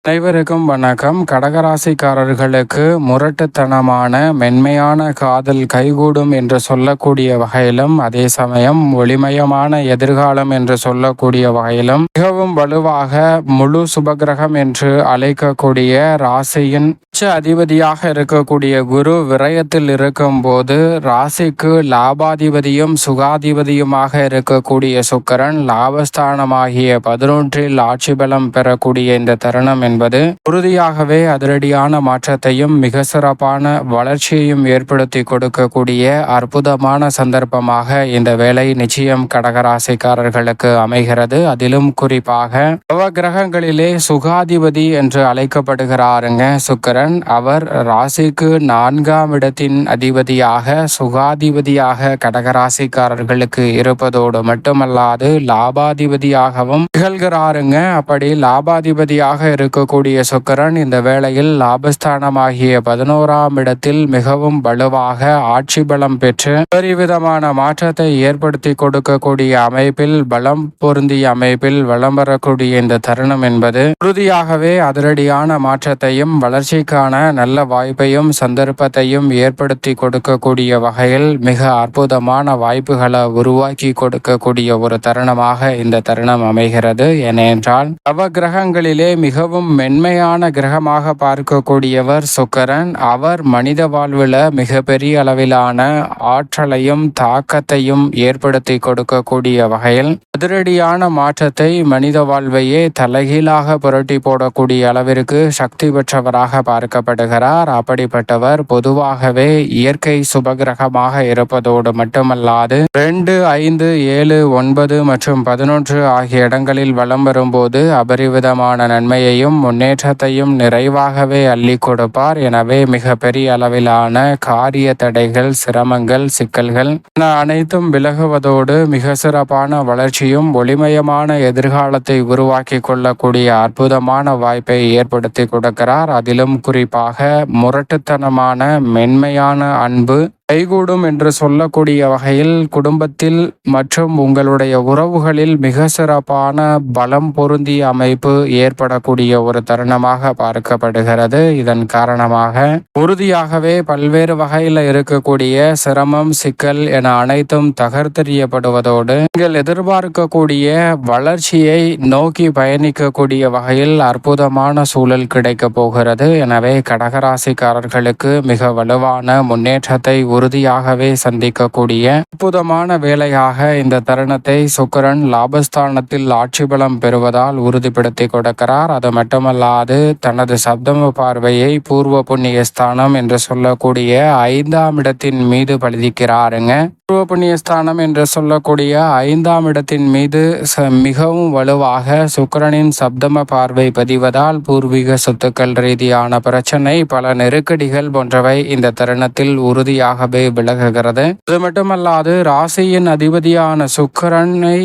அனைவருக்கும் வணக்கம். கடகராசிக்காரர்களுக்கு முரட்டுத்தனமான மென்மையான காதல் கைகூடும் என்று சொல்லக்கூடிய வகையிலும், அதே சமயம் ஒளிமயமான எதிர்காலம் என்று சொல்லக்கூடிய வகையிலும் மிகவும் வலுவாக முழு சுபகிரகம் என்று அழைக்கக்கூடிய ராசியின் உச்ச அதிபதியாக இருக்கக்கூடிய குரு விரயத்தில் இருக்கும் போது, ராசிக்கு லாபாதிபதியும் சுகாதிபதியுமாக இருக்கக்கூடிய சுக்கிரன் லாபஸ்தானமாகிய 11 ஆட்சி பலம் பெறக்கூடிய இந்த தருணம் என்பது உறுதியாகவே அதிரடியான மாற்றத்தையும் மிக சிறப்பான வளர்ச்சியையும் ஏற்படுத்தி கொடுக்கக்கூடிய அற்புதமான சந்தர்ப்பமாக இந்த வேலை நிச்சயம் கடகராசிக்காரர்களுக்கு அமைகிறது. அதிலும் குறிப்பாக நவகிரகங்களிலே சுகாதிபதி என்று அழைக்கப்படுகிறாருங்க சுக்கிரன். அவர் ராசிக்கு 4ஆம் இடத்தின் அதிபதியாக சுகாதிபதியாக கடகராசிக்காரர்களுக்கு இருப்பதோடு மட்டுமல்லாது லாபாதிபதியாகவும் திகழ்கிறாருங்க. அப்படி லாபாதிபதியாக இருக்கக்கூடிய சுக்கிரன் இந்த வேளையில் லாபஸ்தானமாகிய 11ஆம் இடத்தில் மிகவும் வலுவாக ஆட்சி பலம் பெற்று பெருவிதமான மாற்றத்தை ஏற்படுத்தி கொடுக்கக்கூடிய அமைப்பில், பலம் பொருந்திய அமைப்பில் வலம் வரக்கூடிய இந்த தருணம் என்பது உறுதியாகவே அதிரடியான மாற்றத்தையும் வளர்ச்சிக்கான நல்ல வாய்ப்பையும் சந்தர்ப்பத்தையும் ஏற்படுத்தி கொடுக்கக்கூடிய வகையில் மிக அற்புதமான வாய்ப்புகளை உருவாக்கி கொடுக்கக்கூடிய ஒரு தருணமாக இந்த தருணம் அமைகிறது. ஏனென்றால் நவகிரகங்களிலே மிகவும் மென்மையான கிரகமாக பார்க்கக்கூடியவர் சுக்கிரன். அவர் மனித வாழ்வில் மிகப்பெரிய அளவிலான ஆற்றலையும் தாக்கத்தையும் ஏற்படுத்தி கொடுக்கக்கூடிய வகையில் அதிரடியான மாற்றத்தை மனித வாழ்வையே தலைகீழாக புரட்டி போடக்கூடிய அளவிற்கு சக்தி பெற்றவராக பார்க்கப்படுகிறார். அப்படிப்பட்டவர் பொதுவாகவே இயற்கை சுபகிரகமாக இருப்பதோடு மட்டுமல்லாது 2, 5, 7, 9 மற்றும் 11 ஆகிய இடங்களில் வலம் வரும்போது அபரிவிதமான நன்மையையும் முன்னேற்றத்தையும் நிறைவாகவே அள்ளி கொடுப்பார். எனவே மிக பெரிய அளவிலான காரிய தடைகள், சிரமங்கள், சிக்கல்கள் அனைத்தும் விலகுவதோடு மிக சிறப்பான வளர்ச்சியும் ஒளிமயமான எதிர்காலத்தை உருவாக்கி கொள்ளக்கூடிய அற்புதமான வாய்ப்பை ஏற்படுத்தி கொடுக்கிறார். அதிலும் குறிப்பாக முரட்டுத்தனமான மென்மையான அன்பு கைகூடும் என்று சொல்லக்கூடிய வகையில் குடும்பத்தில் மற்றும் உங்களுடைய உறவுகளில் மிக சிறப்பான பலம் பொருந்திய அமைப்பு ஏற்படக்கூடிய ஒரு தருணமாக பார்க்கப்படுகிறது. இதன் காரணமாக உறுதியாகவே பல்வேறு வகையில் இருக்கக்கூடிய சிரமம், சிக்கல் என அனைத்தும் தகர்த்தெறியப்படுவதோடு நீங்கள் எதிர்பார்க்கக்கூடிய வளர்ச்சியை நோக்கி பயணிக்கக்கூடிய வகையில் அற்புதமான சூழல் கிடைக்க போகிறது. எனவே கடகராசிக்காரர்களுக்கு மிக வலுவான முன்னேற்றத்தை உறுதியாகவே சந்திக்கக்கூடிய அற்புதமான வேலையாக இந்த தருணத்தை சுக்கிரன் லாபஸ்தானத்தில் ஆட்சி பலம் பெறுவதால் உறுதிப்படுத்தி கொடுக்கிறார். அது மட்டுமல்லாது தனது சப்தம பார்வையை பூர்வ புண்ணிய ஸ்தானம் என்று சொல்லக்கூடிய 5ஆம் இடத்தின் மீது பதிக்கிறாருங்க. பூர்வ புண்ணிய ஸ்தானம் என்று சொல்லக்கூடிய 5ஆம் இடத்தின் மீது மிகவும் வலுவாக சுக்கிரனின் சப்தம பார்வை பதிவதால் பூர்வீக சொத்துக்கள் ரீதியான பிரச்சனை, பல நெருக்கடிகள் போன்றவை இந்த தருணத்தில் உறுதியாகவே விலகுகிறது. அது மட்டுமல்லாது ராசியின் அதிபதியான சுக்கிரனை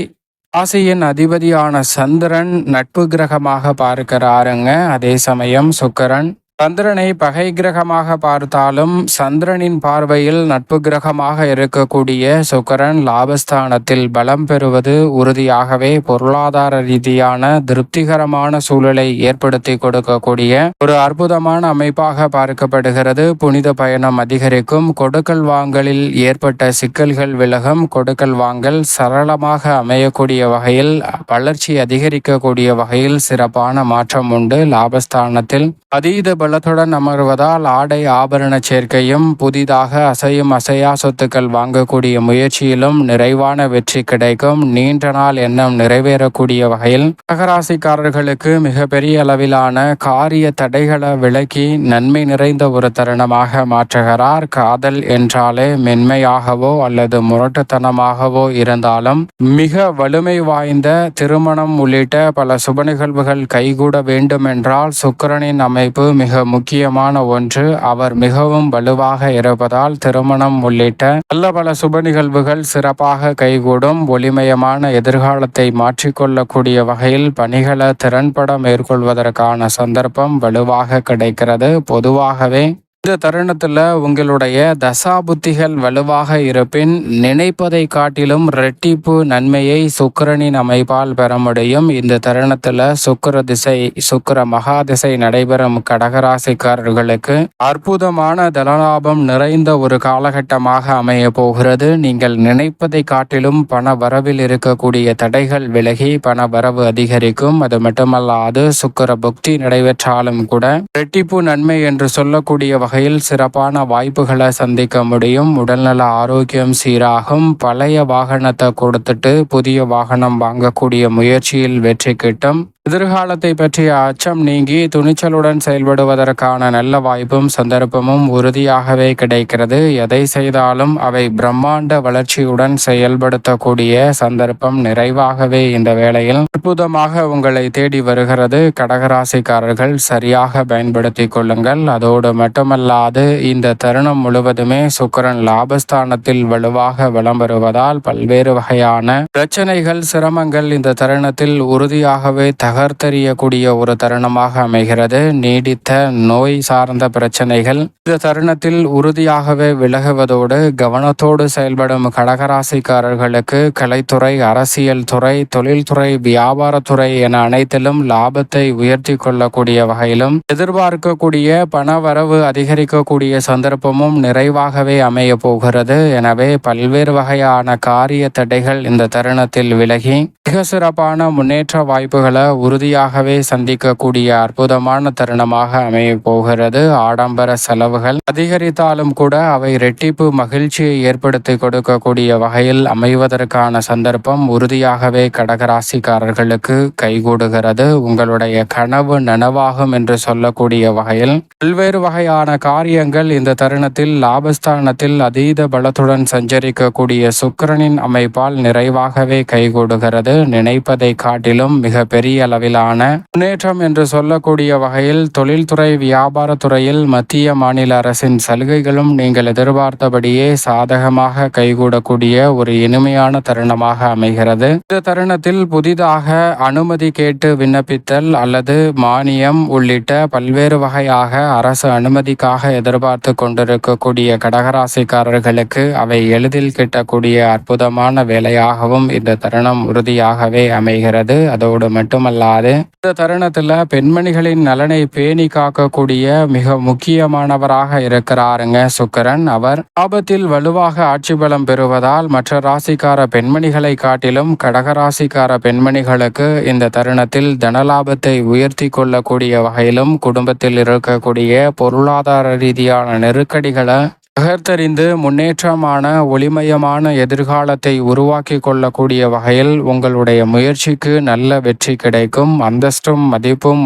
ராசியின் அதிபதியான சந்திரன் நட்பு கிரகமாக பார்க்கிறாருங்க. அதே சமயம் சுக்கிரன் சந்திரனை பகை கிரகமாக பார்த்தாலும் சந்திரனின் பார்வையில் நட்பு கிரகமாக இருக்கக்கூடிய சுக்கிரன் லாபஸ்தானத்தில் பலம் பெறுவது உறுதியாகவே பொருளாதார ரீதியான திருப்திகரமான சூழலை ஏற்படுத்தி கொடுக்கக்கூடிய ஒரு அற்புதமான அமைப்பாக பார்க்கப்படுகிறது. புனித பயணம் அதிகரிக்கும், கொடுக்கல் வாங்கலில் ஏற்பட்ட சிக்கல்கள் விலகும், கொடுக்கல் வாங்கல் சரளமாக அமையக்கூடிய வகையில் வளர்ச்சி அதிகரிக்கக்கூடிய வகையில் சிறப்பான மாற்றம் உண்டு. லாபஸ்தானத்தில் அதீத பலத்துடன் அமர்வதால் ஆடை ஆபரண சேர்க்கையும், புதிதாக அசையும் அசையா சொத்துக்கள் வாங்கக்கூடிய முயற்சியிலும் நிறைவான வெற்றி கிடைக்கும். நீண்ட நாள் எண்ணம் நிறைவேறக்கூடிய வகையில் கடகராசிக்காரர்களுக்கு மிகப்பெரிய அளவிலான காரிய தடைகளை விலக்கி நன்மை நிறைந்த ஒரு தருணமாக மாற்றுகிறார். காதல் என்றாலே மென்மையாகவோ அல்லது முரட்டுத்தனமாகவோ இருந்தாலும் மிக வலிமை வாய்ந்த திருமணம் உள்ளிட்ட பல சுப நிகழ்வுகள் கைகூட வேண்டும் என்றால் சுக்கிரனின் அமைப்பு மிக முக்கியமான ஒன்று. அவர் மிகவும் வலுவாக இருப்பதால் திருமணம் உள்ளிட்ட நல்ல பல சுப நிகழ்வுகள் சிறப்பாக கைகூடும். ஒளிமயமான எதிர்காலத்தை மாற்றிக்கொள்ளக்கூடிய வகையில் பணிகளை திறன்பட மேற்கொள்வதற்கான சந்தர்ப்பம் வலுவாக கிடைக்கிறது. பொதுவாகவே இந்த தருணத்துல உங்களுடைய தசாபுத்திகள் வலுவாக இருப்பின் நினைப்பதை காட்டிலும் இரட்டிப்பு நன்மையை சுக்கிரனின் அமைப்பால் பெற முடியும். இந்த தருணத்துல சுக்கிர மகா திசை நடைபெறும் கடகராசிக்காரர்களுக்கு அற்புதமான தனலாபம் நிறைந்த ஒரு காலகட்டமாக அமைய போகிறது. நீங்கள் நினைப்பதை காட்டிலும் பண வரவில் இருக்கக்கூடிய தடைகள் விலகி பண வரவு அதிகரிக்கும். அது மட்டுமல்லாது சுக்கிர புக்தி நடைபெற்றாலும் கூட இரட்டிப்பு நன்மை என்று சொல்லக்கூடிய வகையில் சிறப்பான வாய்ப்புகளை சந்திக்க முடியும். உடல்நல ஆரோக்கியம் சீராகும். பழைய வாகனத்தை கொடுத்துட்டு புதிய வாகனம் வாங்கக்கூடிய முயற்சியில் வெற்றி கிட்டும். எதிர்காலத்தை பற்றிய அச்சம் நீங்கி துணிச்சலுடன் செயல்படுவதற்கான நல்ல வாய்ப்பும் சந்தர்ப்பமும் உறுதியாகவே கிடைக்கிறது. எதை செய்தாலும் அவை பிரம்மாண்ட வளர்ச்சியுடன் செயல்படுத்தக்கூடிய சந்தர்ப்பம் நிறைவாகவே இந்த வேளையில் அற்புதமாக உங்களை தேடி வருகிறது. கடகராசிக்காரர்கள் சரியாக பயன்படுத்தி கொள்ளுங்கள். அதோடு மட்டுமல்லாது இந்த தருணம் முழுவதுமே சுக்கிரன் லாபஸ்தானத்தில் வலுவாக வலம் வருவதால் பல்வேறு வகையான பிரச்சனைகள் சிரமங்கள் இந்த தருணத்தில் உறுதியாகவே தகர்த்தெறியக்கூடிய ஒரு தருணமாக அமைகிறது. நீடித்த நோய் சார்ந்த பிரச்சனைகள் இந்த தருணத்தில் உறுதியாகவே விலகுவதோடு கவனத்தோடு செயல்படும் கடகராசிக்காரர்களுக்கு கலைத்துறை, அரசியல் துறை, தொழில்துறை, வியாபாரத்துறை என அனைத்திலும் லாபத்தை உயர்த்தி கொள்ளக்கூடிய வகையிலும் எதிர்பார்க்கக்கூடிய பண வரவு அதிகரிக்கக்கூடிய சந்தர்ப்பமும் நிறைவாகவே அமைய போகிறது. எனவே பல்வேறு வகையான காரிய தடைகள் இந்த தருணத்தில் விலகி மிக சிறப்பான முன்னேற்ற வாய்ப்புகளை உறுதியாகவே சந்திக்கக்கூடிய அற்புதமான தருணமாக அமைய போகிறது. ஆடம்பர செலவுகள் அதிகரித்தாலும் கூட அவை இரட்டிப்பு மகிழ்ச்சியை ஏற்படுத்தி கொடுக்கக்கூடிய வகையில் அமைவதற்கான சந்தர்ப்பம் உறுதியாகவே கடகராசிக்காரர்களுக்கு கைகூடுகிறது. உங்களுடைய கனவு நனவாகும் என்று சொல்லக்கூடிய வகையில் பல்வேறு வகையான காரியங்கள் இந்த தருணத்தில் லாபஸ்தானத்தில் அதீத பலத்துடன் சஞ்சரிக்கக்கூடிய சுக்கிரனின் அமைப்பால் நிறைவாகவே கைகூடுகிறது. நினைப்பதை காட்டிலும் மிக பெரிய அளவிலான முன்னேற்றம் என்று சொல்லக்கூடிய வகையில் தொழில்துறை, வியாபாரத்துறையில் மத்திய மாநில அரசின் சலுகைகளும் நீங்கள் எதிர்பார்த்தபடியே சாதகமாக கைகூடக்கூடிய ஒரு இனிமையான தருணமாக அமைகிறது. இந்த தருணத்தில் புதிதாக அனுமதி கேட்டு விண்ணப்பித்தல் அல்லது மானியம் உள்ளிட்ட பல்வேறு வகையாக அரசு அனுமதிக்காக எதிர்பார்த்து கொண்டிருக்கக்கூடிய கடகராசிக்காரர்களுக்கு அவை எளிதில் கிட்டக்கூடிய அற்புதமான வேலையாகவும் இந்த தருணம் உறுதியாகவே அமைகிறது. அதோடு மட்டுமல்லாது இந்த தருணத்துல பெண்மணிகளின் நலனை பேணி காக்கக்கூடிய மிக முக்கியமானவராக இருக்கிறாருங்க சுக்கிரன். அவர் லாபத்தில் வலுவாக ஆட்சி பலம் பெறுவதால் மற்ற ராசிக்கார பெண்மணிகளை காட்டிலும் கடகராசிக்கார பெண்மணிகளுக்கு இந்த தருணத்தில் தனலாபத்தை உயர்த்தி கொள்ளக்கூடிய வகையிலும் குடும்பத்தில் இருக்கக்கூடிய பொருளாதார ரீதியான நெருக்கடிகளை தகர்த்தறிந்து முன்னேற்றமான ஒளிமயமான எதிர்காலத்தை உருவாக்கி கொள்ளக்கூடிய வகையில் உங்களுடைய முயற்சிக்கு நல்ல வெற்றி கிடைக்கும். அந்தஸ்தும் மதிப்பும்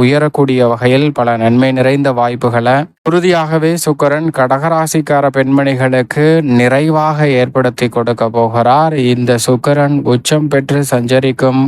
உயரக்கூடிய வகையில் பல நன்மை நிறைந்த வாய்ப்புகளை உறுதியாகவே சுக்கிரன் கடகராசிக்கார பெண்மணிகளுக்கு நிறைவாக ஏற்படுத்தி கொடுக்க போகிறார். இந்த சுக்கிரன் உச்சம் பெற்று சஞ்சரிக்கும்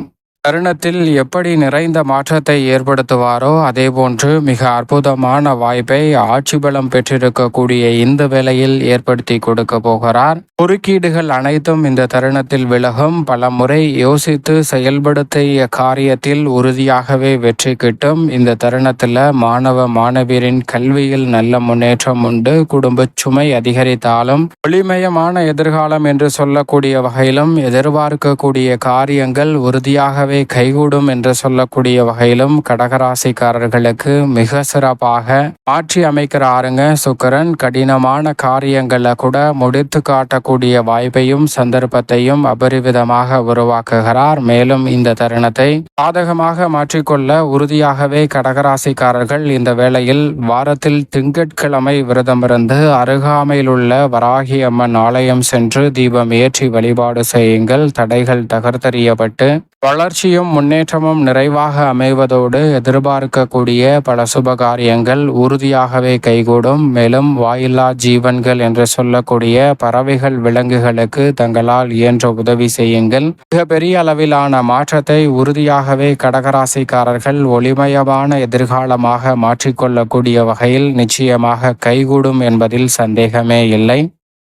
தருணத்தில் எப்படி நிறைந்த மாற்றத்தை ஏற்படுத்துவாரோ அதேபோன்று மிக அற்புதமான வாய்ப்பை ஆட்சி பலம் பெற்றிருக்கக்கூடிய இந்த வேளையில் ஏற்படுத்தி கொடுக்க போகிறார். குறுக்கீடுகள் அனைத்தும் இந்த தருணத்தில் விலகும். பல முறை யோசித்து செயல்படுத்திய காரியத்தில் உறுதியாகவே வெற்றி கிட்டும். இந்த தருணத்தில் மாணவ மாணவியரின் கல்வியில் நல்ல முன்னேற்றம் உண்டு. குடும்ப சுமை அதிகரித்தாலும் ஒளிமயமான எதிர்காலம் என்று சொல்லக்கூடிய வகையிலும் எதிர்பார்க்கக்கூடிய காரியங்கள் உறுதியாகவே கைகூடும் என்று சொல்லக்கூடிய வகையிலும் கடகராசிக்காரர்களுக்கு மிக சிறப்பாக மாற்றி அமைக்கிறாருங்க சுக்கிரன். கடினமான காரியங்களை கூட முடித்து காட்டக்கூடிய வாய்ப்பையும் சந்தர்ப்பத்தையும் அபரிவிதமாக உருவாக்குகிறார். மேலும் இந்த தருணத்தை சாதகமாக மாற்றிக்கொள்ள உறுதியாகவே கடகராசிக்காரர்கள் இந்த வேளையில் வாரத்தில் திங்கட்கிழமை விரதமிருந்து அருகாமையில் உள்ள வராகி அம்மன் ஆலயம் சென்று தீபம் ஏற்றி வழிபாடு செய்யுங்கள். தடைகள் தகர்த்தெறியப்பட்டு வளர்ச்சியும் முன்னேற்றமும் நிறைவாக அமைவதோடு எதிர்பார்க்கக்கூடிய பல சுபகாரியங்கள் உறுதியாகவே கைகூடும். மேலும் வாயில்லா ஜீவன்கள் என்று சொல்லக்கூடிய பறவைகள், விலங்குகளுக்கு தங்களால் இயன்ற உதவி செய்யுங்கள். மிக பெரிய அளவிலான மாற்றத்தை உறுதியாகவே கடகராசிக்காரர்கள் ஒளிமயமான எதிர்காலமாக மாற்றிக்கொள்ளக்கூடிய வகையில் நிச்சயமாக கைகூடும் என்பதில் சந்தேகமே இல்லை.